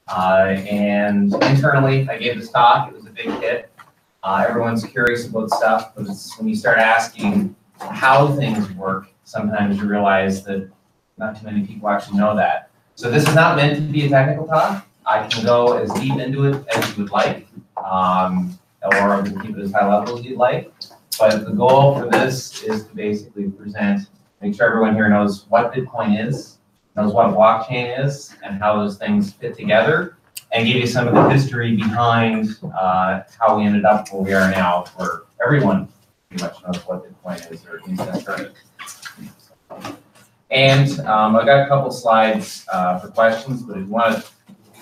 And internally, I gave this talk. It was a big hit. Everyone's curious about stuff, but it's when you start asking how things work, sometimes you realize that not too many people actually know that. So this is not meant to be a technical talk. I can go as deep into it as you would like, or we can keep it as high level as you'd like. But the goal for this is to basically present, make sure everyone here knows what Bitcoin is, knows what a blockchain is, and how those things fit together, and give you some of the history behind how we ended up where we are now, where everyone pretty much knows what Bitcoin is, or at least that's right. And I've got a couple slides for questions, but if you want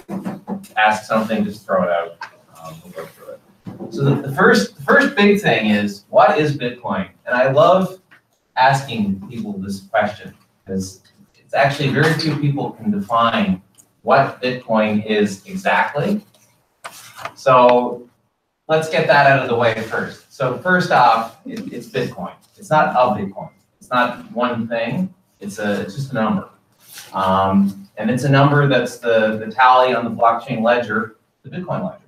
to ask something, just throw it out. We'll go through it. So the first big thing is, what is Bitcoin? And I love asking people this question, because it's actually very few people can define what Bitcoin is exactly. So let's get that out of the way first. So first off, it's Bitcoin. It's not a Bitcoin. It's not one thing. It's just a number. And it's a number that's the tally on the blockchain ledger, the Bitcoin ledger.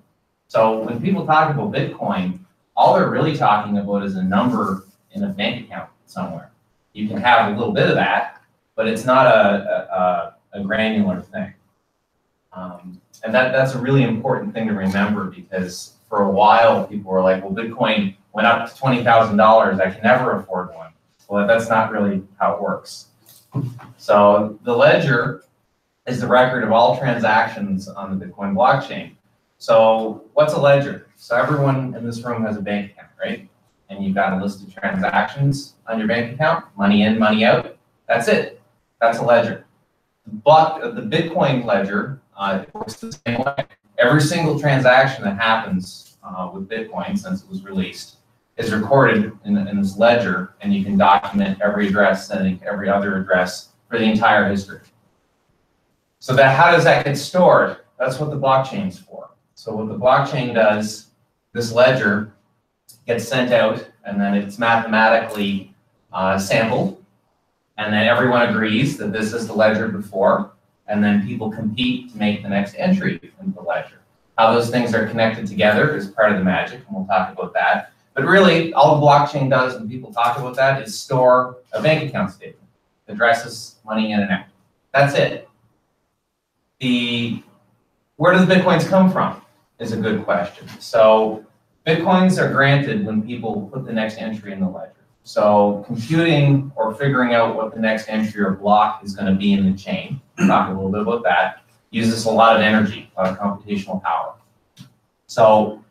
So when people talk about Bitcoin, all they're really talking about is a number in a bank account somewhere. You can have a little bit of that, but it's not a granular thing. And that's a really important thing to remember, because for a while people were like, well, Bitcoin went up to $20,000. I can never afford one. Well, that's not really how it works. So the ledger is the record of all transactions on the Bitcoin blockchain. So what's a ledger? So everyone in this room has a bank account, right? And you've got a list of transactions on your bank account, money in, money out. That's it. That's a ledger. But the Bitcoin ledger works the same way. Every single transaction that happens with Bitcoin since it was released is recorded in this ledger, and you can document every address and every other address for the entire history. So how does that get stored? That's what the blockchain's for. So what the blockchain does, this ledger gets sent out, and then it's mathematically sampled, and then everyone agrees that this is the ledger before, and then people compete to make the next entry into the ledger. How those things are connected together is part of the magic, and we'll talk about that. But really, all the blockchain does when people talk about that is store a bank account statement, addresses, money in and out. That's it. Where do the Bitcoins come from is a good question. So Bitcoins are granted when people put the next entry in the ledger. So computing or figuring out what the next entry or block is going to be in the chain, we'll talk a little bit about that, uses a lot of energy, a lot of computational power. So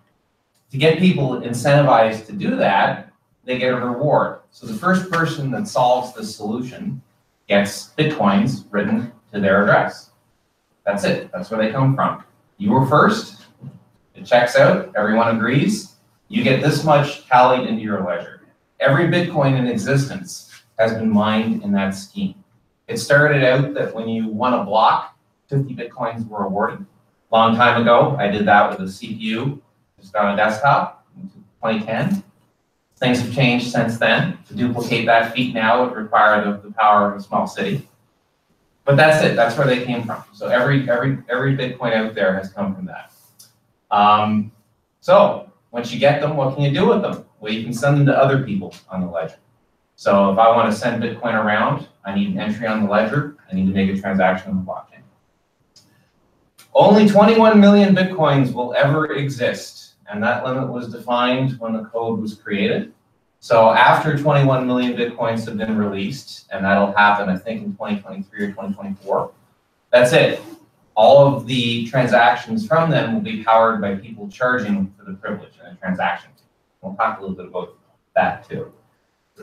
to get people incentivized to do that, they get a reward. So the first person that solves this solution gets Bitcoins written to their address. That's it. That's where they come from. You were first. It checks out. Everyone agrees. You get this much tallied into your ledger. Every Bitcoin in existence has been mined in that scheme. It started out that when you won a block, 50 Bitcoins were awarded. Long time ago, I did that with a CPU just on a desktop in 2010. Things have changed since then. To duplicate that feat now would require the power of a small city. But that's it. That's where they came from. So every Bitcoin out there has come from that. So once you get them, what can you do with them? Well, you can send them to other people on the ledger. So if I want to send Bitcoin around, I need an entry on the ledger. I need to make a transaction on the blockchain. Only 21 million Bitcoins will ever exist, and that limit was defined when the code was created. So after 21 million Bitcoins have been released, and that'll happen, I think, in 2023 or 2024, that's it. All of the transactions from them will be powered by people charging for the privilege in a transaction. We'll talk a little bit about that too.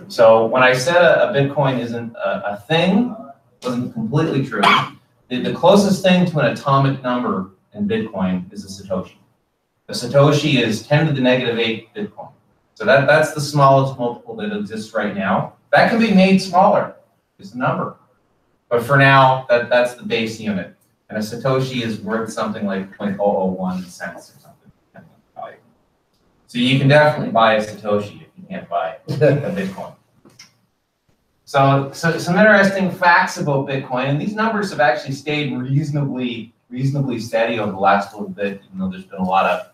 So when I said a Bitcoin isn't a thing, it wasn't completely true. The closest thing to an atomic number in Bitcoin is a Satoshi. A Satoshi is 10 to the negative 8 Bitcoin. So that's the smallest multiple that exists right now. That can be made smaller. It's a number. But for now, that's the base unit. And a Satoshi is worth something like 0.001 cents or something. So you can definitely buy a Satoshi if you can't buy a Bitcoin. So some interesting facts about Bitcoin, and these numbers have actually stayed reasonably reasonably steady over the last little bit, even though there's been a lot of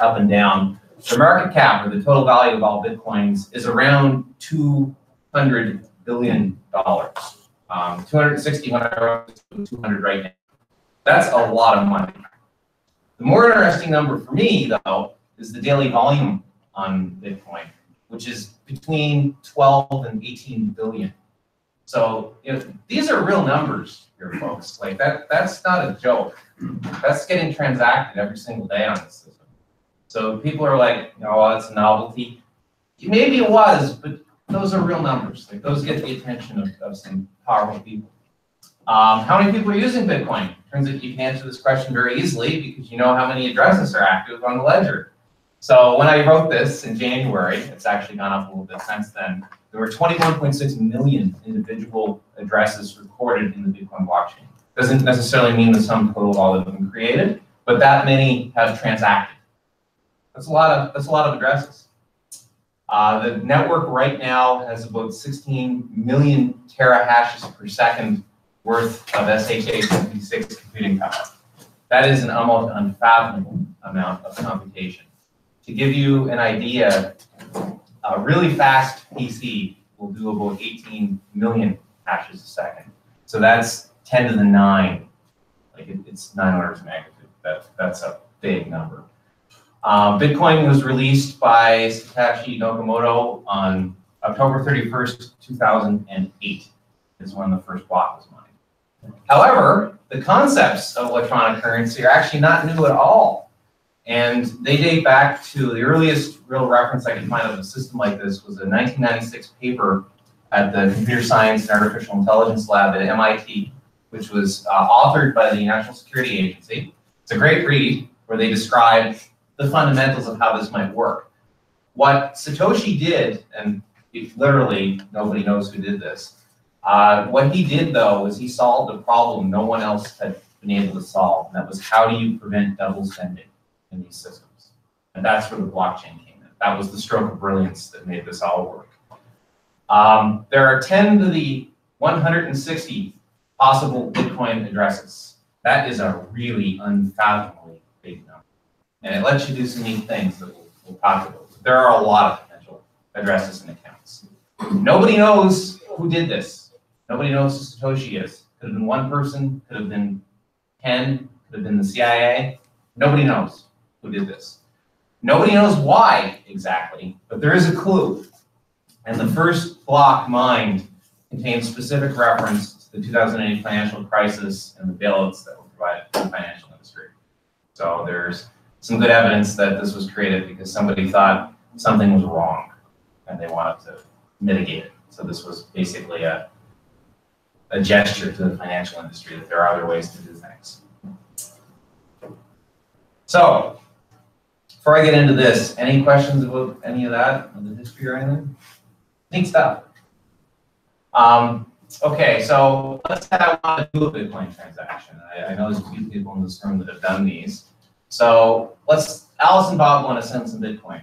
up and down. The market cap, or the total value of all Bitcoins, is around $200 billion. 260, 200 right now. That's a lot of money. The more interesting number for me, though, is the daily volume on Bitcoin, which is between 12 and 18 billion. So these are real numbers here, folks. Like that's not a joke. That's getting transacted every single day on this system. So people are like, well, it's a novelty. Maybe it was, but those are real numbers. Like those get the attention of some powerful people. How many people are using Bitcoin? Turns out you can answer this question very easily because you know how many addresses are active on the ledger. So when I wrote this in January, it's actually gone up a little bit since then, there were 21.6 million individual addresses recorded in the Bitcoin blockchain. Doesn't necessarily mean the sum total of all of them created, but that many have transacted. That's a lot of addresses. The network right now has about 16 million terahashes per second worth of SHA-256 computing power. That is an almost unfathomable amount of computation. To give you an idea, a really fast PC will do about 18 million hashes a second. So that's 10 to the 9. Like it's 9 orders of magnitude. That's a big number. Bitcoin was released by Satoshi Nakamoto on October 31st, 2008 is when the first block was mined. However, the concepts of electronic currency are actually not new at all. And they date back to the earliest real reference I could find of a system like this was a 1996 paper at the Computer Science and Artificial Intelligence Lab at MIT, which was authored by the National Security Agency. It's a great read where they describe the fundamentals of how this might work. What Satoshi did, and literally nobody knows who did this, what he did though was he solved a problem no one else had been able to solve, and that was how do you prevent double spending in these systems? And that's where the blockchain came in. That was the stroke of brilliance that made this all work. There are 10 to the 160 possible Bitcoin addresses. That is a really unfathomably big number. And it lets you do some neat things that we'll talk about. There are a lot of potential addresses and accounts. Nobody knows who did this. Nobody knows who Satoshi is. Could have been one person, could have been 10, could have been the CIA. Nobody knows who did this. Nobody knows why exactly, but there is a clue. And the first block mined contains specific reference to the 2008 financial crisis and the bailouts that were provided to the financial industry. So there's some good evidence that this was created because somebody thought something was wrong and they wanted to mitigate it. So this was basically a gesture to the financial industry that there are other ways to do things. So, before I get into this, any questions about any of that, of the history or anything? Neat stuff. Okay, so let's say I want to do a Bitcoin transaction. I know there's a few people in this room that have done these. So Alice and Bob want to send some Bitcoin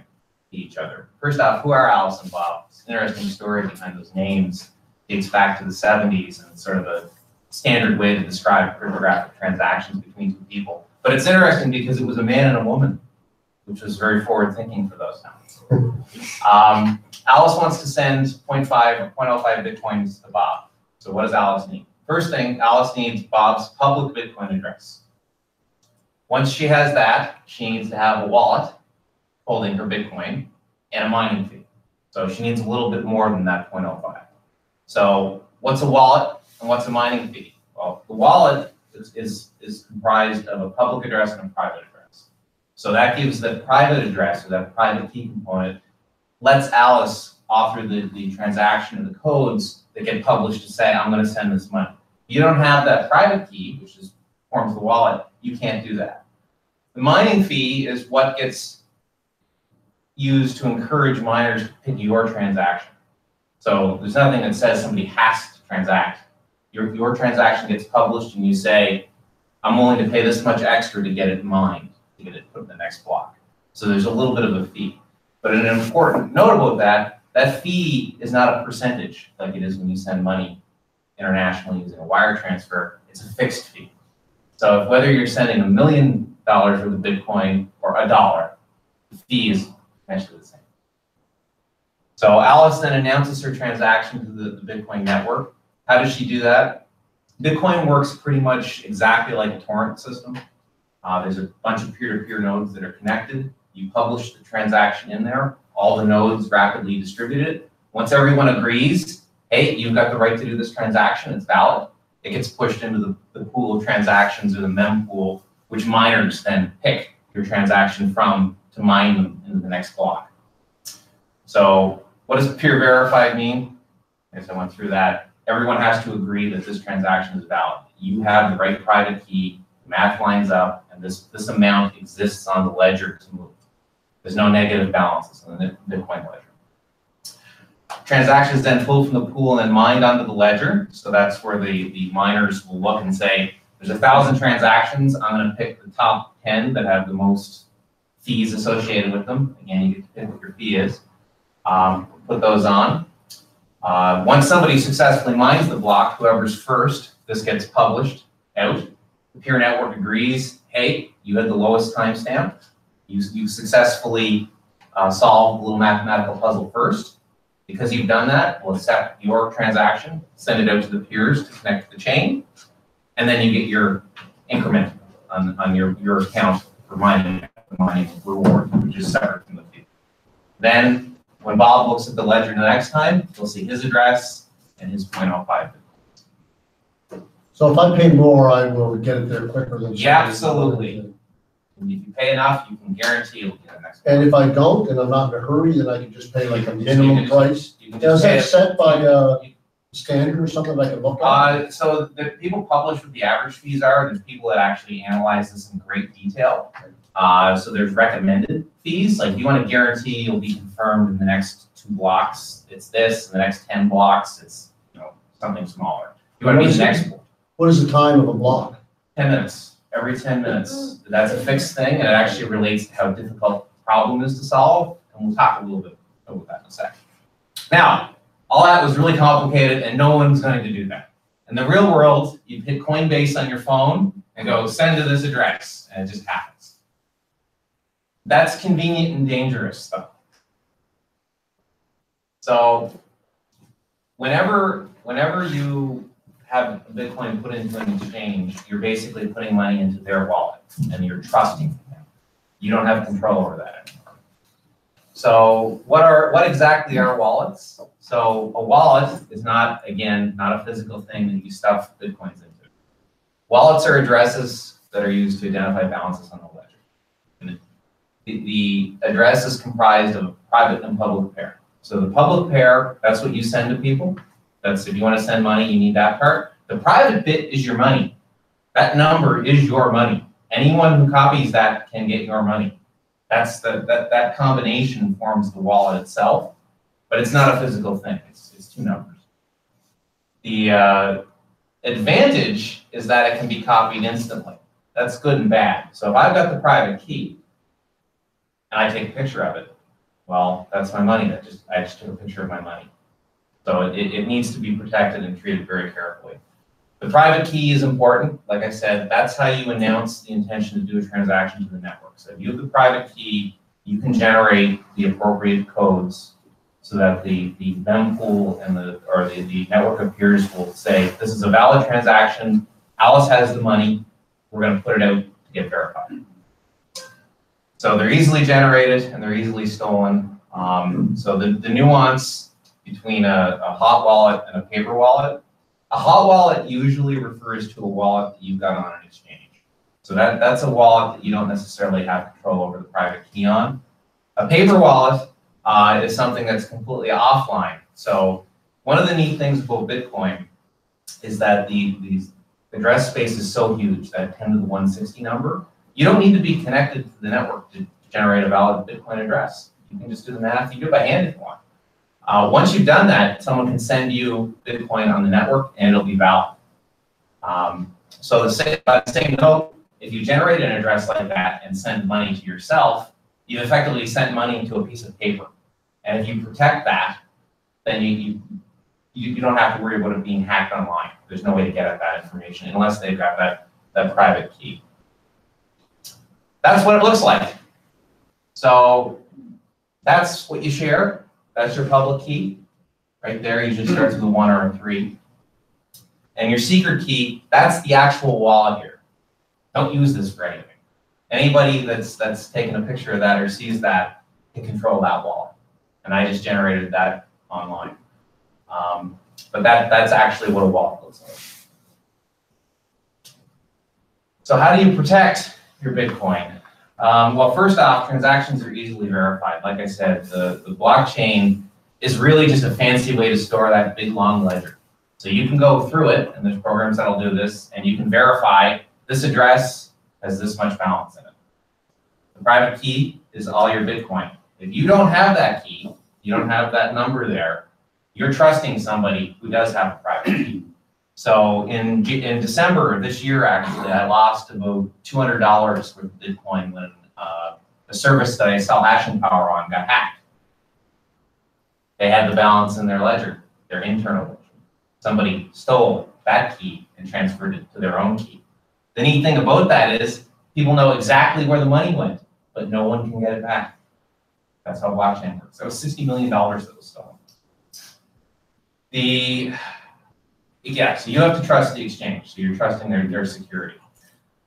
to each other. First off, who are Alice and Bob? It's an interesting story behind those names. It dates back to the 70s and sort of a standard way to describe cryptographic transactions between two people. But it's interesting because it was a man and a woman, which was very forward thinking for those times. Alice wants to send 0.5 or 0.05 Bitcoins to Bob. So what does Alice need? First thing, Alice needs Bob's public Bitcoin address. Once she has that, she needs to have a wallet holding her Bitcoin and a mining fee. So she needs a little bit more than that 0.05. So what's a wallet and what's a mining fee? Well, the wallet is comprised of a public address and a private address. So that gives the private address, or that private key component, lets Alice author the transaction and the codes that get published to say, I'm going to send this money. If you don't have that private key, which forms the wallet, you can't do that. The mining fee is what gets used to encourage miners to pick your transaction. So there's nothing that says somebody has to transact. Your transaction gets published and you say, I'm willing to pay this much extra to get it mined, to get it put in the next block. So there's a little bit of a fee. But an important note about that fee is not a percentage like it is when you send money internationally using a wire transfer. It's a fixed fee. So if whether you're sending $1 million worth of Bitcoin or $1, the fee is essentially the same. So Alice then announces her transaction to the Bitcoin network. How does she do that? Bitcoin works pretty much exactly like a torrent system. There's a bunch of peer-to-peer nodes that are connected. You publish the transaction in there. All the nodes rapidly distribute it. Once everyone agrees, hey, you've got the right to do this transaction, it's valid, it gets pushed into the pool of transactions or the mempool, which miners then pick your transaction from to mine them into the next block. So what does peer verified mean? As I went through that, everyone has to agree that this transaction is valid. You have the right private key, the math lines up, and this amount exists on the ledger to move. There's no negative balances on the Bitcoin ledger. Transactions then flow from the pool and then mined onto the ledger. So that's where the miners will look and say, there's 1,000 transactions. I'm going to pick the top 10 that have the most fees associated with them. Again, you get to pick what your fee is. Put those on. Once somebody successfully mines the block, whoever's first, this gets published out. The peer network agrees, hey, you had the lowest timestamp. You successfully solved the little mathematical puzzle first. Because you've done that, we'll accept your transaction, send it out to the peers to connect to the chain, and then you get your increment on your account for mining reward, which is separate from the fee. Then, when Bob looks at the ledger the next time, he'll see his address and his 0.05. So if I pay more, I will get it there quicker than. Yeah, absolutely. And if you pay enough, you can guarantee you'll get the next one. And if I don't, and I'm not in a hurry, then I can just pay like a minimum price. Is that set by standard or something I can look at? So the people publish what the average fees are. There's people that actually analyze this in great detail. So there's recommended fees. Like if you want to guarantee you'll be confirmed in the next 2 blocks, it's this. In the next 10 blocks, it's something smaller. You want to be the next one. What is the time of a block? 10 minutes. Every 10 minutes. That's a fixed thing, and it actually relates to how difficult the problem is to solve. And we'll talk a little bit about that in a second. Now, all that was really complicated, and no one's going to do that. In the real world, you hit Coinbase on your phone and go, send to this address, and it just happens. That's convenient and dangerous, though. So, whenever you have a Bitcoin put into an exchange, you're basically putting money into their wallet, and you're trusting them. You don't have control over that anymore. So what exactly are wallets? So a wallet is not a physical thing that you stuff Bitcoins into. Wallets are addresses that are used to identify balances on the ledger. And the address is comprised of a private and public pair. So the public pair, that's what you send to people. That's if you want to send money, you need that part. The private bit is your money. That number is your money. Anyone who copies that can get your money. That's that combination forms the wallet itself, but it's not a physical thing. It's 2 numbers. The advantage is that it can be copied instantly. That's good and bad. So if I've got the private key and I take a picture of it, well, that's my money. I just took a picture of my money. So it needs to be protected and treated very carefully. The private key is important. Like I said, that's how you announce the intention to do a transaction to the network. So if you have the private key, you can generate the appropriate codes so that the mempool and the network of peers will say, this is a valid transaction, Alice has the money, we're going to put it out to get verified. So they're easily generated and they're easily stolen. So the nuance between a hot wallet and a paper wallet. A hot wallet usually refers to a wallet that you've got on an exchange. So that's a wallet that you don't necessarily have control over the private key on. A paper wallet is something that's completely offline. So one of the neat things about Bitcoin is that the address space is so huge, that 10 to the 160 number, you don't need to be connected to the network to generate a valid Bitcoin address. You can just do the math. You do it by hand if you want. Once you've done that, someone can send you Bitcoin on the network and it'll be valid. So the same note, if you generate an address like that and send money to yourself, you've effectively sent money to a piece of paper. And if you protect that, then you don't have to worry about it being hacked online. There's no way to get at that information unless they've got that that private key. That's what it looks like. So that's what you share. That's your public key. Right there, usually starts with a 1 or a 3. And your secret key, that's the actual wallet here. Don't use this for anything. Anybody that's taken a picture of that or sees that can control that wallet. And I just generated that online. But that's actually what a wallet looks like. So how do you protect your Bitcoin? Well, first off, transactions are easily verified. Like I said, the blockchain is really just a fancy way to store that big long ledger. So you can go through it, and there's programs that'll do this, and you can verify this address has this much balance in it. The private key is all your Bitcoin. If you don't have that key, you don't have that number there, you're trusting somebody who does have a private key. So in December of this year, actually, I lost about $200 worth of Bitcoin when the service that I sell hashing power on got hacked. They had the balance in their ledger, their internal ledger. Somebody stole that key and transferred it to their own key. The neat thing about that is people know exactly where the money went, but no one can get it back. That's how blockchain works. That was $60 million that was stolen. So you have to trust the exchange. So you're trusting their security.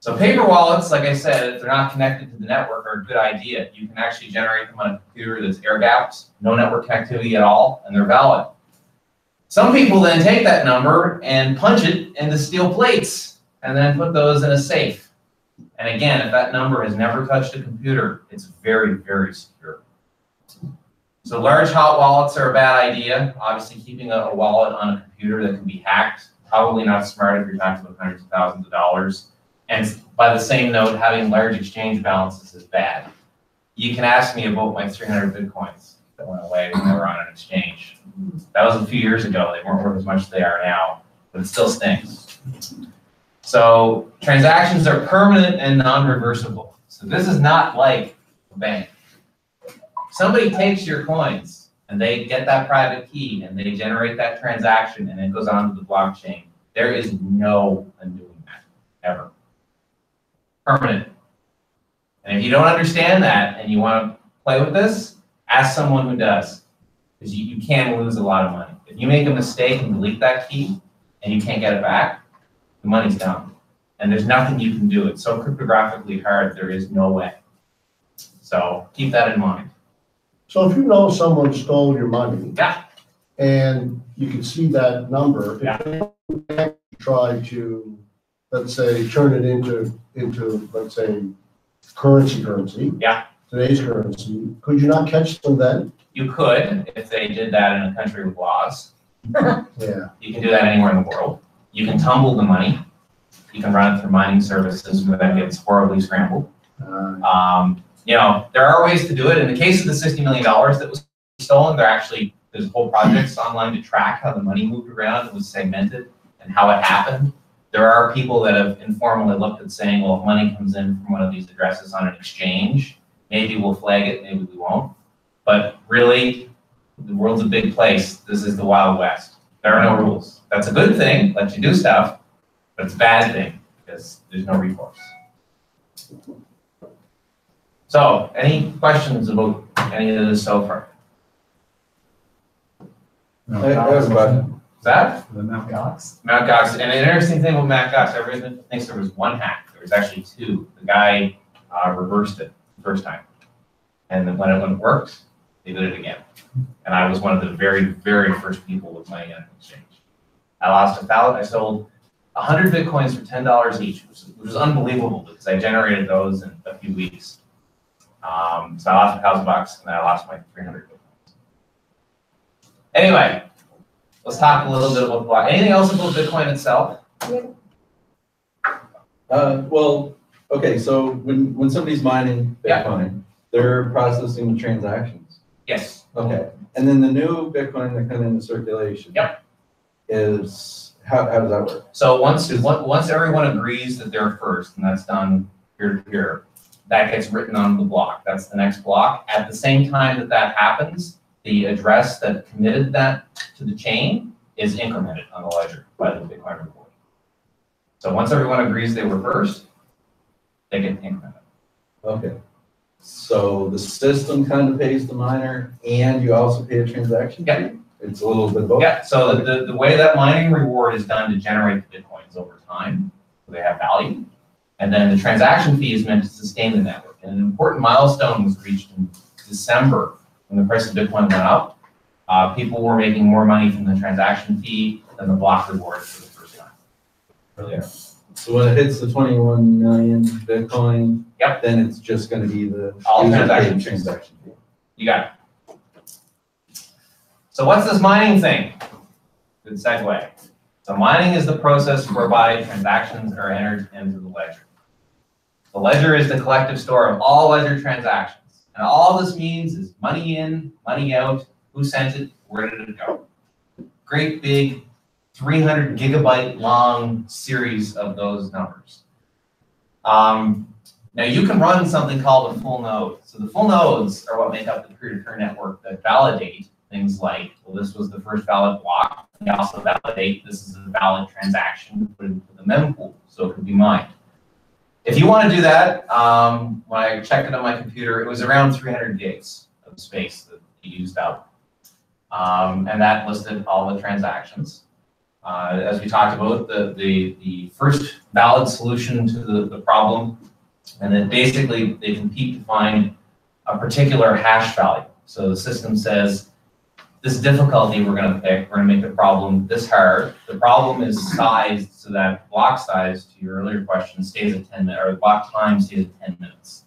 So paper wallets, like I said, if they're not connected to the network, are a good idea. You can actually generate them on a computer that's air-gapped, no network connectivity at all, and they're valid. Some people then take that number and punch it into steel plates and then put those in a safe. And again, if that number has never touched a computer, it's very, very secure. So large hot wallets are a bad idea. Obviously, keeping a wallet on a computer that can be hacked, probably not smart if you're talking about hundreds of thousands of dollars. And by the same note, having large exchange balances is bad. You can ask me about my 300 Bitcoins that went away when they were on an exchange. That was a few years ago. They weren't worth as much as they are now, but it still stings. So transactions are permanent and non-reversible. So this is not like a bank. Somebody takes your coins and they get that private key and they generate that transaction and it goes onto the blockchain. There is no undoing that, ever. Permanent. And if you don't understand that and you want to play with this, ask someone who does. Because you can lose a lot of money. If you make a mistake and delete that key and you can't get it back, the money's gone. And there's nothing you can do. It's so cryptographically hard, there is no way. So keep that in mind. So if you know someone stole your money, Yeah. and you can see that number, Yeah. if they try to, let's say, turn it into let's say, currency, Yeah. today's currency, could you not catch them then? You could, if they did that in a country with laws. Yeah. You can do that anywhere in the world. You can tumble the money. You can run it through mining services where that gets horribly scrambled. You know, there are ways to do it. In the case of the $60 million that was stolen, there's whole projects online to track how the money moved around, it was segmented, and how it happened. There are people that have informally looked at saying, well, if money comes in from one of these addresses on an exchange, maybe we'll flag it, maybe we won't. But really, the world's a big place. This is the Wild West. There are no rules. That's a good thing, lets you do stuff, but it's a bad thing because there's no recourse. So, any questions about any of this so far? I have a question. Is that? The Mt. Gox? Mt. Gox. And an interesting thing with Mt. Gox, everyone thinks there was one hack. There was actually two. The guy reversed it the first time. And then when it worked, they did it again. And I was one of the very, very first people with money in an exchange. I sold 100 Bitcoins for $10 each, which was unbelievable because I generated those in a few weeks. So I lost $1,000 and then I lost my 300 Bitcoins. Anyway, let's talk a little bit about block. Anything else about Bitcoin itself? Well, okay, so when somebody's mining Bitcoin, they're processing the transactions. Yes. Okay, and then the new Bitcoin that comes into circulation. Is how does that work? So once everyone agrees that they're first, and that's done peer-to-peer, that gets written on the block. That's the next block. At the same time that happens, the address that committed that to the chain is incremented on the ledger by the Bitcoin reward. So once everyone agrees they were first, they get incremented. Okay. So the system kind of pays the miner and you also pay a transaction Yeah. fee? It's a little bit both? Yeah, so the way that mining reward is done to generate the Bitcoins over time, so they have value. And then the transaction fee is meant to sustain the network. And an important milestone was reached in December when the price of Bitcoin went up. People were making more money from the transaction fee than the block reward for the first time. Earlier. So when it hits the 21 million Bitcoin, Yep. then it's just going to be the All user transaction paid fees. transaction fee. You got it. So what's this mining thing? Good segue. So mining is the process whereby transactions are entered into the ledger. The ledger is the collective store of all ledger transactions. And all this means is money in, money out, who sent it, where did it go? Great big 300 gigabyte long series of those numbers. Now you can run something called a full node. So the full nodes are what make up the peer-to-peer network that validate things like, well, this was the first valid block. They also validate this is a valid transaction put into the mempool, so it could be mined. If you want to do that, when I checked it on my computer, it was around 300 gigs of space that you used up. And that listed all the transactions. As we talked about, the first valid solution to the problem, and then basically they compete to find a particular hash value. So the system says, this difficulty we're going to pick, we're going to make the problem this hard. The problem is sized so that block size, to your earlier question, stays at 10 minutes, or the block time stays at 10 minutes.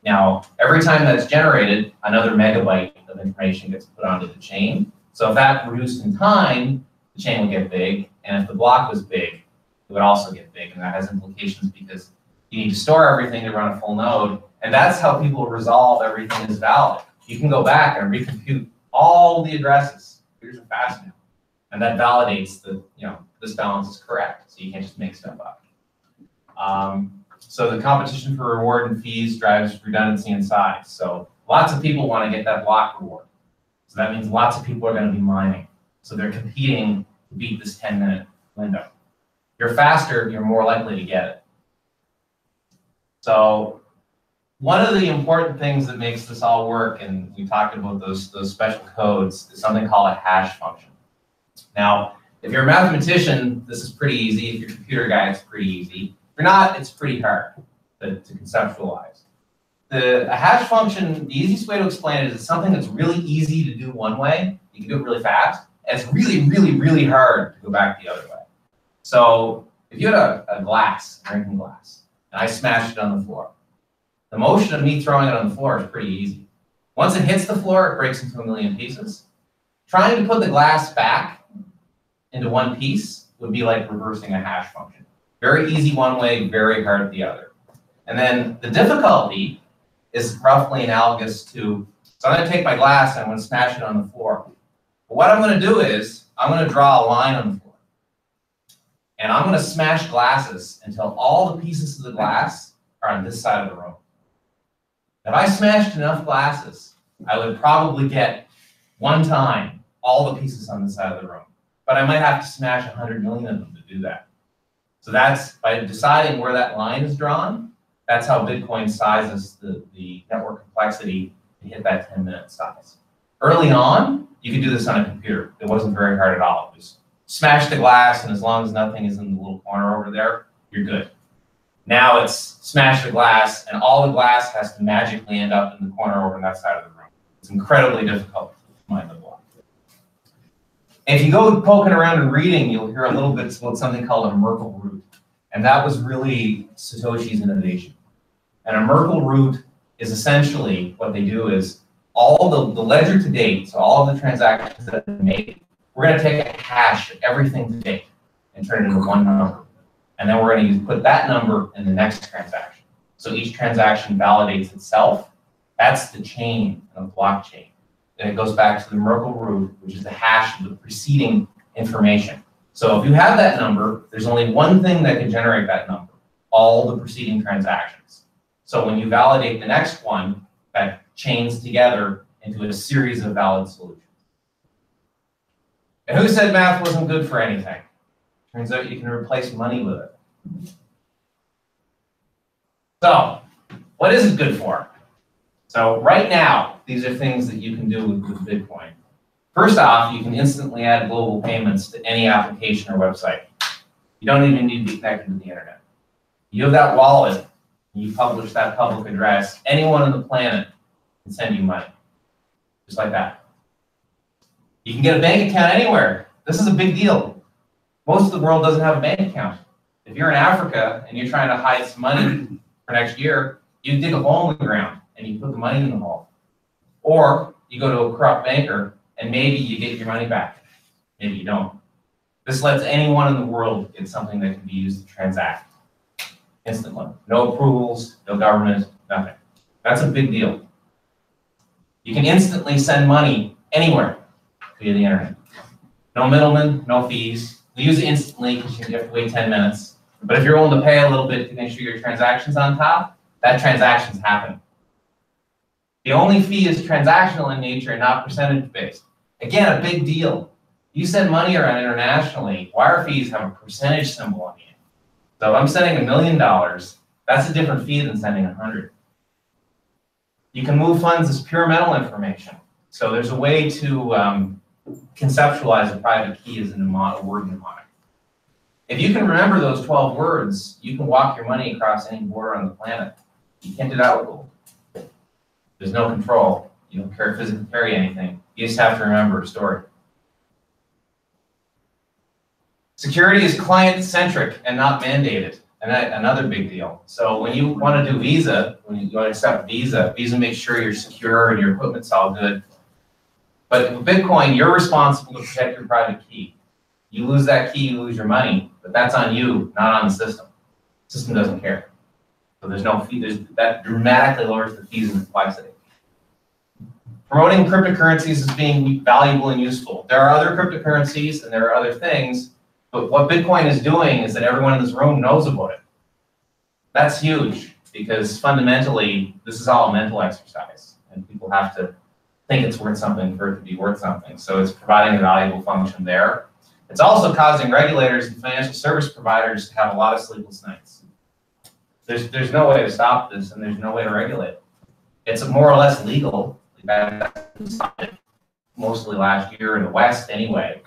Now, every time that's generated, another megabyte of information gets put onto the chain. So if that reduced in time, the chain will get big. And if the block was big, it would also get big. And that has implications because you need to store everything to run a full node. And that's how people resolve everything is valid. You can go back and recompute all the addresses. Computers are fast now. And that validates that, this balance is correct. So you can't just make stuff up. So the competition for reward and fees drives redundancy and size. So lots of people want to get that block reward. So that means lots of people are going to be mining. So they're competing to beat this 10-minute window. You're faster, you're more likely to get it. So one of the important things that makes this all work, and we talked about those special codes, is something called a hash function. Now, if you're a mathematician, this is pretty easy. If you're a computer guy, it's pretty easy. If you're not, it's pretty hard to conceptualize. A hash function, the easiest way to explain it is it's something that's really easy to do one way. You can do it really fast. And it's really, really, really hard to go back the other way. So if you had a glass, a drinking glass, and I smashed it on the floor, the motion of me throwing it on the floor is pretty easy. Once it hits the floor, it breaks into a million pieces. Trying to put the glass back into one piece would be like reversing a hash function. Very easy one way, very hard the other. And then the difficulty is roughly analogous to, so I'm going to take my glass and I'm going to smash it on the floor. But what I'm going to do is I'm going to draw a line on the floor. And I'm going to smash glasses until all the pieces of the glass are on this side of the room. If I smashed enough glasses, I would probably get one time all the pieces on this side of the room. But I might have to smash 100 million of them to do that. So that's, by deciding where that line is drawn, that's how Bitcoin sizes the network complexity to hit that 10-minute size. Early on, you could do this on a computer. It wasn't very hard at all. It was smash the glass, and as long as nothing is in the little corner over there, you're good. Now it's smash the glass, and all the glass has to magically end up in the corner over on that side of the room. It's incredibly difficult to mine the block. And if you go poking around and reading, you'll hear a little bit about something called a Merkle root. And that was really Satoshi's innovation. And a Merkle root is essentially what they do is all the ledger to date, so all of the transactions that have been made, we're going to take a hash of everything to date and turn it into one number. And then we're going to put that number in the next transaction. So each transaction validates itself. That's the chain of the blockchain. And it goes back to the Merkle root, which is the hash of the preceding information. So if you have that number, there's only one thing that can generate that number, all the preceding transactions. So when you validate the next one, that chains together into a series of valid solutions. And who said math wasn't good for anything? Turns out you can replace money with it. So, what is it good for? So right now, these are things that you can do with Bitcoin. First off, you can instantly add global payments to any application or website. You don't even need to be connected to the internet. You have that wallet, you publish that public address, anyone on the planet can send you money, just like that. You can get a bank account anywhere. This is a big deal. Most of the world doesn't have a bank account. If you're in Africa and you're trying to hide some money for next year, you dig a hole in the ground and you put the money in the hole. Or you go to a corrupt banker and maybe you get your money back. Maybe you don't. This lets anyone in the world get something that can be used to transact instantly. No approvals, no government, nothing. That's a big deal. You can instantly send money anywhere via the internet. No middlemen, no fees. We use it instantly because you have to wait 10 minutes. But if you're willing to pay a little bit to make sure your transaction's on top, that transaction's happening. The only fee is transactional in nature and not percentage-based. Again, a big deal. You send money around internationally, wire fees have a percentage symbol on it. So if I'm sending $1 million, that's a different fee than sending 100. You can move funds as pure metal information. So there's a way to conceptualize a private key as a word mnemonic. If you can remember those 12 words, you can walk your money across any border on the planet. You can't do that with gold. There's no control. You don't physically carry anything. You just have to remember a story. Security is client-centric and not mandated, and another big deal. So when you want to do Visa, when you want to accept Visa, Visa makes sure you're secure and your equipment's all good. But with Bitcoin, you're responsible to protect your private key. You lose that key, you lose your money, but that's on you, not on the system. The system doesn't care. So there's no fee. That dramatically lowers the fees and complexity. Promoting cryptocurrencies as being valuable and useful. There are other cryptocurrencies and there are other things, but what Bitcoin is doing is that everyone in this room knows about it. That's huge because fundamentally, this is all a mental exercise and people have to think it's worth something for it to be worth something. So it's providing a valuable function there. It's also causing regulators and financial service providers to have a lot of sleepless nights. There's no way to stop this and there's no way to regulate it. It's more or less legal. Mostly last year in the West anyway.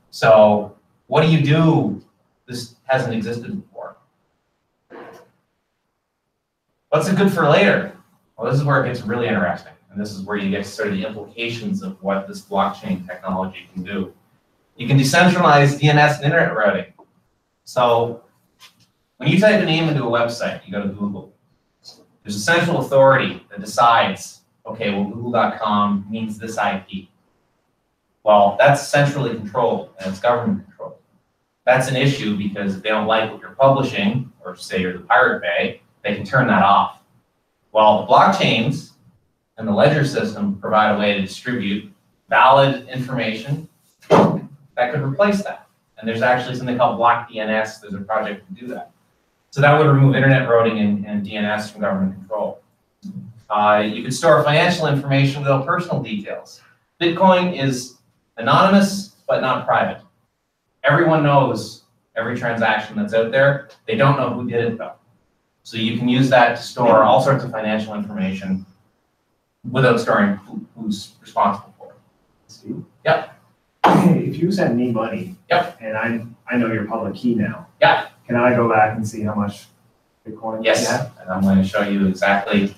So what do you do? This hasn't existed before. What's it good for later? Well, this is where it gets really interesting. And this is where you get sort of the implications of what this blockchain technology can do. You can decentralize DNS and internet routing. So when you type a name into a website, you go to Google. There's a central authority that decides, okay, well, google.com means this IP. Well, that's centrally controlled and it's government controlled. That's an issue because if they don't like what you're publishing, or say you're the Pirate Bay, they can turn that off. Well, the blockchains and the ledger system provide a way to distribute valid information that could replace that. And there's actually something called block DNS. There's a project to do that. So that would remove internet routing and DNS from government control. You could store financial information without personal details. Bitcoin is anonymous, but not private. Everyone knows every transaction that's out there. They don't know who did it, though. So you can use that to store all sorts of financial information without storing who's responsible for it. Steve? Yep. If you send me money, yep, and I know your public key now, yeah, can I go back and see how much Bitcoin yes, you have? and I'm going to show you exactly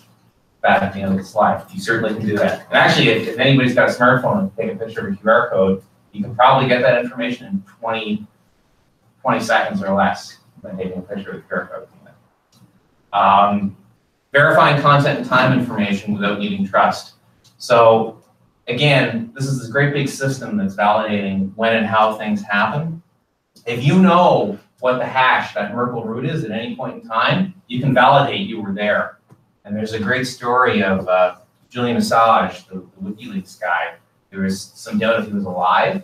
that at the end of the slide. You certainly can do that. And actually, if anybody's got a smartphone and take a picture of a QR code, you can probably get that information in 20 seconds or less by taking a picture of the QR code. Verifying content and time information without needing trust. So again, this is this great big system that's validating when and how things happen. If you know what the hash, that Merkle root is at any point in time, you can validate you were there. And there's a great story of Julian Assange, the WikiLeaks guy. There was some doubt if he was alive.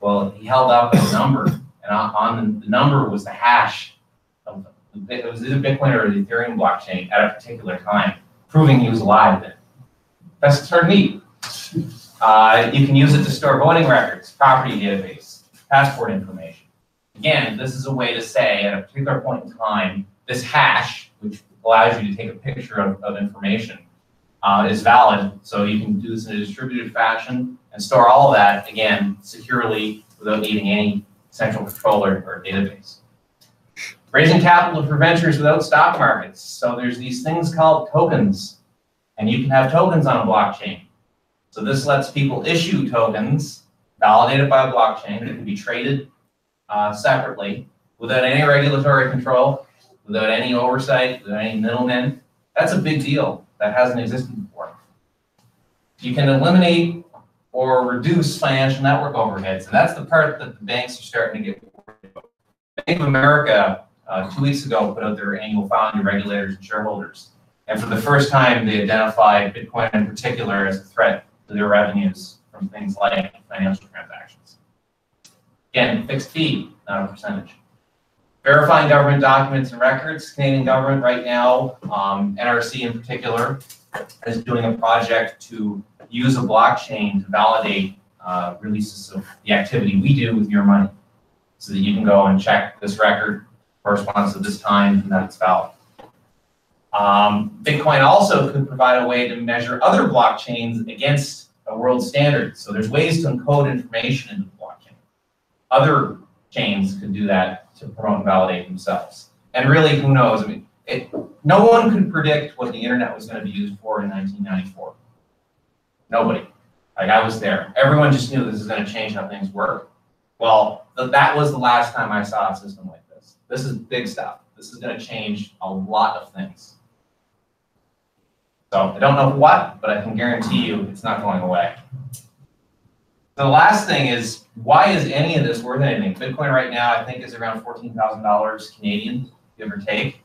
Well, he held up a number, and on the number was the hash. It was either Bitcoin or the Ethereum blockchain at a particular time, proving he was alive then. That's sort of neat. You can use it to store voting records, property database, passport information. Again, this is a way to say at a particular point in time, this hash, which allows you to take a picture of information, is valid. So you can do this in a distributed fashion and store all of that, again, securely without needing any central controller or database. Raising capital for ventures without stock markets. So there's these things called tokens, and you can have tokens on a blockchain. So this lets people issue tokens validated by a blockchain that can be traded separately without any regulatory control, without any oversight, without any middlemen. That's a big deal. That hasn't existed before. You can eliminate or reduce financial network overheads, and that's the part that the banks are starting to get worried about. Bank of America 2 weeks ago put out their annual filing to regulators and shareholders, and for the first time they identified Bitcoin in particular as a threat to their revenues from things like financial transactions. Again, fixed fee, not a percentage. Verifying government documents and records. Canadian government right now, NRC in particular, is doing a project to use a blockchain to validate releases of the activity we do with your money, so that you can go and check this record corresponds to this time and that it's valid. Bitcoin also could provide a way to measure other blockchains against a world standard. So there's ways to encode information into the blockchain. Other chains could do that to promote and validate themselves. And really, who knows? I mean, no one could predict what the internet was going to be used for in 1994. Nobody. Like, I was there. Everyone just knew this is going to change how things work. Well, that was the last time I saw a system like this. This is big stuff. This is going to change a lot of things. So I don't know what, but I can guarantee you it's not going away. The last thing is, why is any of this worth anything? Bitcoin right now, I think, is around $14,000 Canadian, give or take.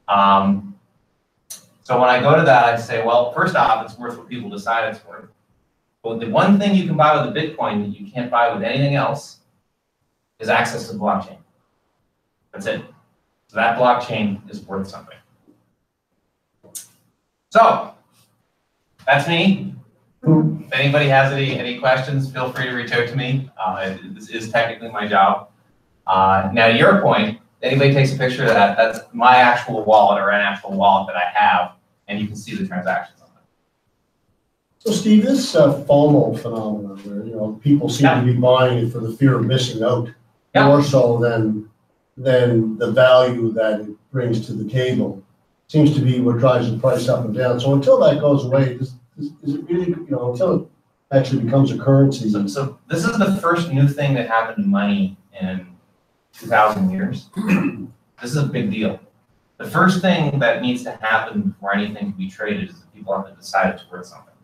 So when I go to that, I say, well, first off, it's worth what people decide it's worth. But the one thing you can buy with a Bitcoin that you can't buy with anything else is access to the blockchain. That's it. So that blockchain is worth something. So that's me. If anybody has any questions, feel free to reach out to me. This is technically my job. Now, to your point, anybody takes a picture of that, that's my actual wallet or an actual wallet that I have, and you can see the transactions on it. So, Steve, this FOMO phenomenon where people seem to be buying it for the fear of missing out, more so than the value that it brings to the table, seems to be what drives the price up and down. So until that goes away, is it really, until it actually becomes a currency? So this is the first new thing that happened to money in 2,000 years. This is a big deal. The first thing that needs to happen before anything can be traded is that people have to decide it's worth something.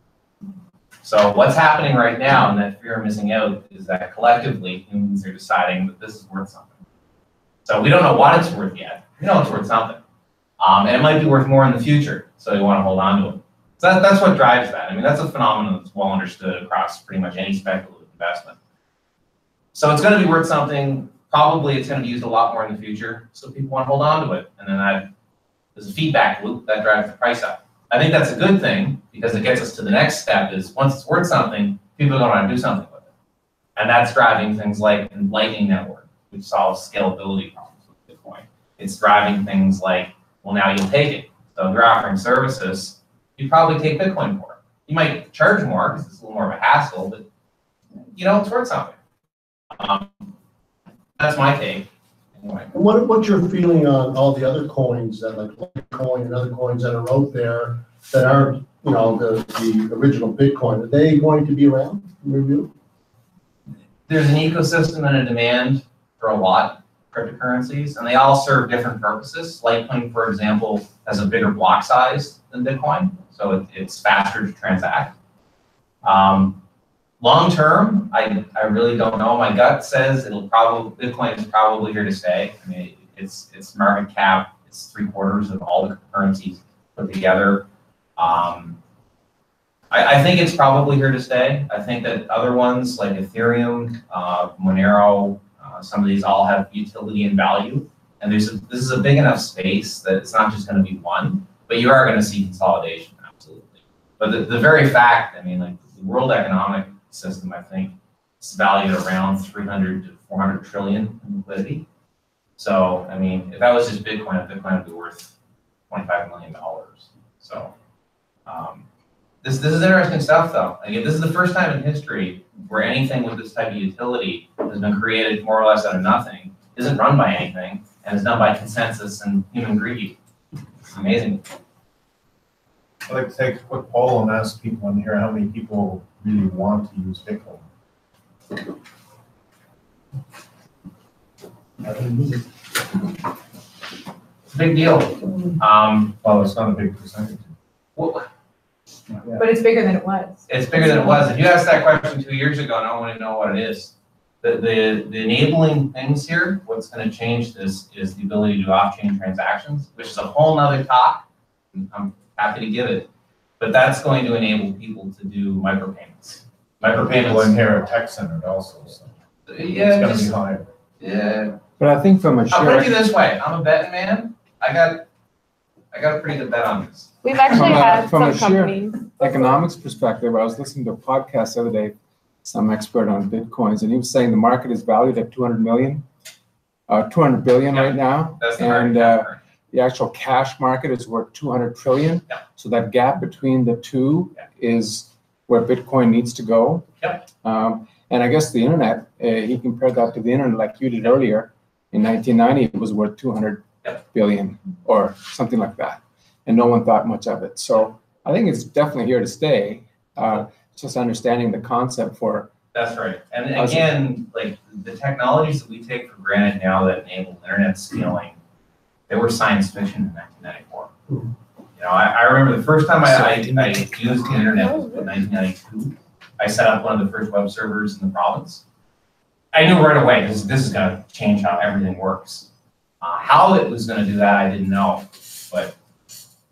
So what's happening right now, and that fear of missing out, is that collectively humans are deciding that this is worth something. So we don't know what it's worth yet. We know it's worth something. And it might be worth more in the future, so we want to hold on to it. So that's what drives that. I mean, that's a phenomenon that's well understood across pretty much any speculative investment. So it's going to be worth something. Probably it's going to be used a lot more in the future, so people want to hold on to it. And then there's a feedback loop that drives the price up. I think that's a good thing, because it gets us to the next step, is once it's worth something, people are going to want to do something with it. And that's driving things like the Lightning Network, which solves scalability problems with Bitcoin. It's driving things like, well, now you'll take it. So if you're offering services, you'd probably take Bitcoin for it. You might charge more because it's a little more of a hassle, but it's worth something. That's my take. Anyway. What's your feeling on all the other coins that, like Litecoin and other coins that are out there that aren't, the original Bitcoin? Are they going to be around in your view? There's an ecosystem and a demand for a lot of cryptocurrencies, and they all serve different purposes. Litecoin, for example, has a bigger block size than Bitcoin, so it's faster to transact. Long term, I really don't know. My gut says Bitcoin is probably here to stay. I mean, its market cap, it's 3/4 of all the currencies put together. I think it's probably here to stay. I think that other ones like Ethereum, Monero, some of these all have utility and value. And this is a big enough space that it's not just going to be one, but you are going to see consolidation, absolutely. But the very fact, I mean, like the world economic system, I think, It's valued around 300 to 400 trillion in liquidity. So, I mean, if that was just Bitcoin would be worth $25 million. So, this is interesting stuff, though. Again, this is the first time in history where anything with this type of utility has been created more or less out of nothing, isn't run by anything, and is done by consensus and human greed. It's amazing. I'd like to take a quick poll and ask people in here how many people really want to use Bitcoin. It's a big deal. Well, it's not a big percentage. Well, But it's bigger than it was. it's bigger than it was. If you asked that question 2 years ago, no one would know what it is. The enabling things here, what's going to change this is the ability to do off-chain transactions, which is a whole nother talk. I'm happy to give it. But that's going to enable people to do micropayments. People in here are tech-centered also, so Yeah, it's going to be just, higher. yeah. But I think from a I'll put it to you share, this way. I'm a betting man. I got a pretty good bet on this. We've actually had from some a sheer companies. economics perspective, I was listening to a podcast the other day, some expert on Bitcoins, and he was saying the market is valued at 200 billion Yeah. right now. That's the And market. the actual cash market is worth 200 trillion. Yeah. So that gap between the two Yeah. is where Bitcoin needs to go. Yep. And I guess the internet, he compared that to the internet like you did earlier. In 1990, it was worth 200 Yep. billion or something like that. And no one thought much of it. So I think it's definitely here to stay. Just understanding the concept for. That's right. And Awesome. again, like the technologies that we take for granted now that enable internet scaling, they were science fiction in 1994. You know, I remember the first time I used the internet was in 1992. I set up one of the first web servers in the province. I knew right away this is going to change how everything works. How it was going to do that, I didn't know, but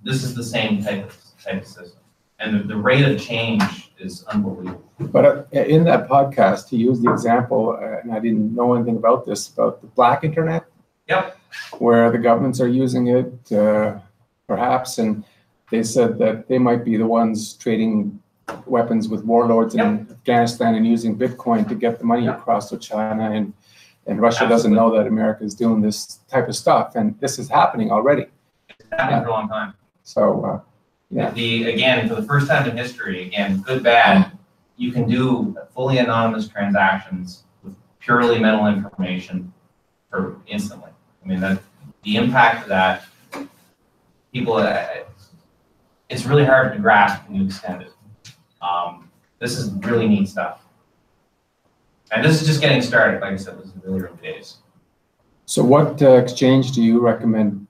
this is the same type of system, and the rate of change is unbelievable. But in that podcast, he used the example, and I didn't know anything about this, about the black internet. Yep. Where the governments are using it, perhaps, and they said that they might be the ones trading weapons with warlords in Afghanistan and using Bitcoin to get the money across to China, and Russia doesn't know that America is doing this type of stuff, and this is happening already. It's happened for a long time. So, yeah. Again, for the first time in history, again, good, bad, you can do fully anonymous transactions with purely mental information for instantly. I mean, the impact of that, people, it's really hard to grasp when you extend it. This is really neat stuff. And this is just getting started. Like I said, this is really early days. So what exchange do you recommend?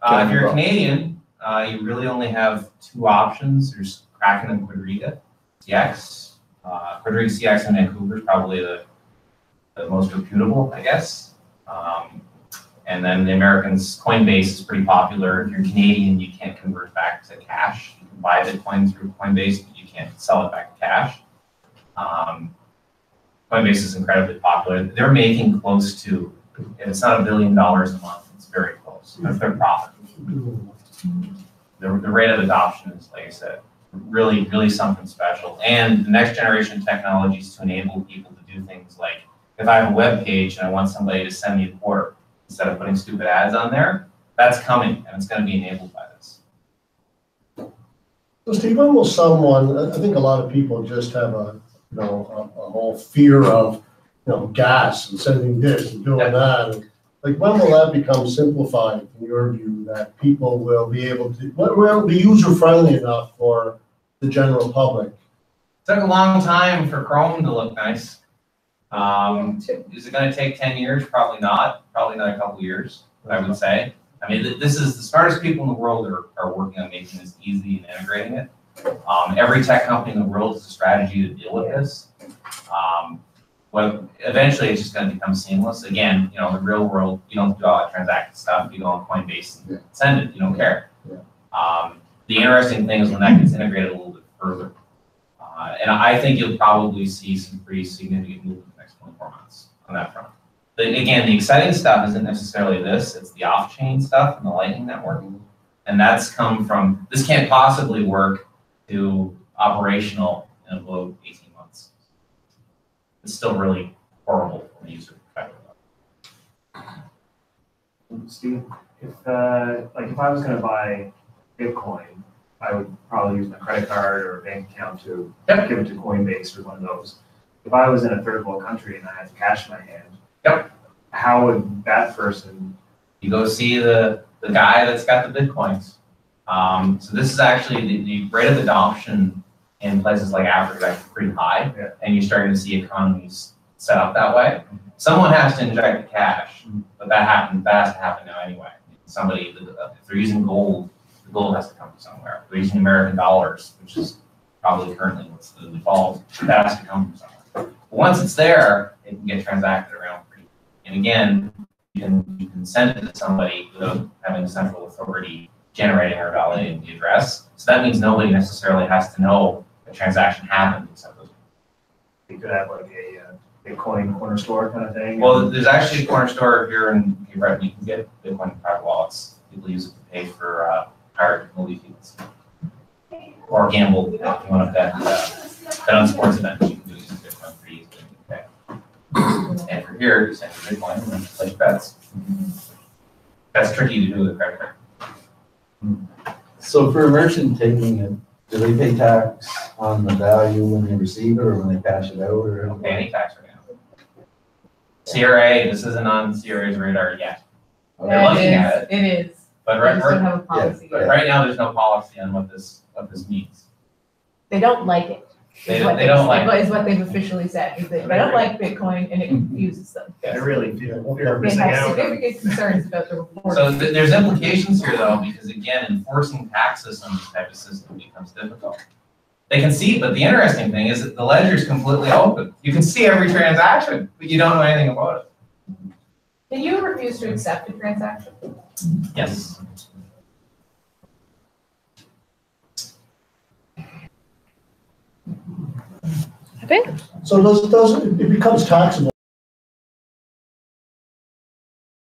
If you're a Canadian, you really only have two options. There's Kraken and Quadriga CX. Quadriga CX in Vancouver is probably the most reputable, I guess. And then the Americans, Coinbase is pretty popular. If you're Canadian, you can't convert back to cash. You can buy Bitcoin through Coinbase, but you can't sell it back to cash. Coinbase is incredibly popular. They're making close to, if it's not $1 billion a month, it's very close. That's their profit. The rate of adoption is, like I said, really, really something special. And the next generation technologies to enable people to do things like, if I have a web page and I want somebody to send me a quarter instead of putting stupid ads on there, that's coming, and it's going to be enabled by this. So Steve, when will someone, I think a lot of people just have a whole fear of, gas and sending this and doing that. And, like, when will that become simplified in your view, that people will be able to, will be user-friendly enough for the general public? It took a long time for Chrome to look nice. Is it going to take 10 years? Probably not. Probably not a couple years, I would say. I mean, this is the smartest people in the world are working on making this easy and integrating it. Every tech company in the world has a strategy to deal with this. Well, eventually it's just going to become seamless. Again, in the real world, you don't do all that transaction stuff. You go on Coinbase and send it. You don't care. The interesting thing is when that gets integrated a little bit further. And I think you'll probably see some pretty significant movement in the next 24 months on that front. But again, the exciting stuff isn't necessarily this, it's the off-chain stuff and the Lightning Network. And that's come from, this can't possibly work to operational in about 18 months. it's still really horrible from a user perspective. Steve, if I was gonna buy Bitcoin, I would probably use my credit card or bank account to Yep. give it to Coinbase or one of those. If I was in a third world country and I had cash in my hand. Yep. How would that person? You go see the guy that's got the Bitcoins. So this is actually the rate of adoption in places like Africa is actually pretty high, Yeah. and you're starting to see economies set up that way. Someone has to inject the cash, but that has to happen now anyway. Somebody, if they're using gold, the gold has to come from somewhere. If they're using American dollars, which is probably currently what's the default, that has to come from somewhere. But once it's there, it can get transacted around pretty. And again, you can send it to somebody without having a central authority generating or validating the address. So that means nobody necessarily has to know the transaction happened except those. You could have like a Bitcoin corner store kind of thing. Well, there's actually a corner store here in Right. You can get Bitcoin in private wallets. People use it to pay for hired movie tickets or gamble if you want to bet on sports events. You can use Bitcoin for easily. And for here, you send your Bitcoin and place bets. That's tricky to do with a credit card. So for a merchant taking it, do they pay tax on the value when they receive it or when they cash it out or? They don't pay any tax right now. CRA, this isn't on CRA's radar yet. They're Yeah, looking at it, It is. but They right, just don't have a policy. but right now, there's no policy on what this means. They don't like it. They is what don't like it. Is what they've officially said, is that they don't like Bitcoin and it confuses them. I really feel fear of They missing have out. significant concerns about the reporting. So there's implications here though, because again, enforcing taxes on this type of system becomes difficult. They can see, but the interesting thing is that the ledger is completely open. You can see every transaction, but you don't know anything about it. Can you refuse to accept a transaction? Yes. So it becomes taxable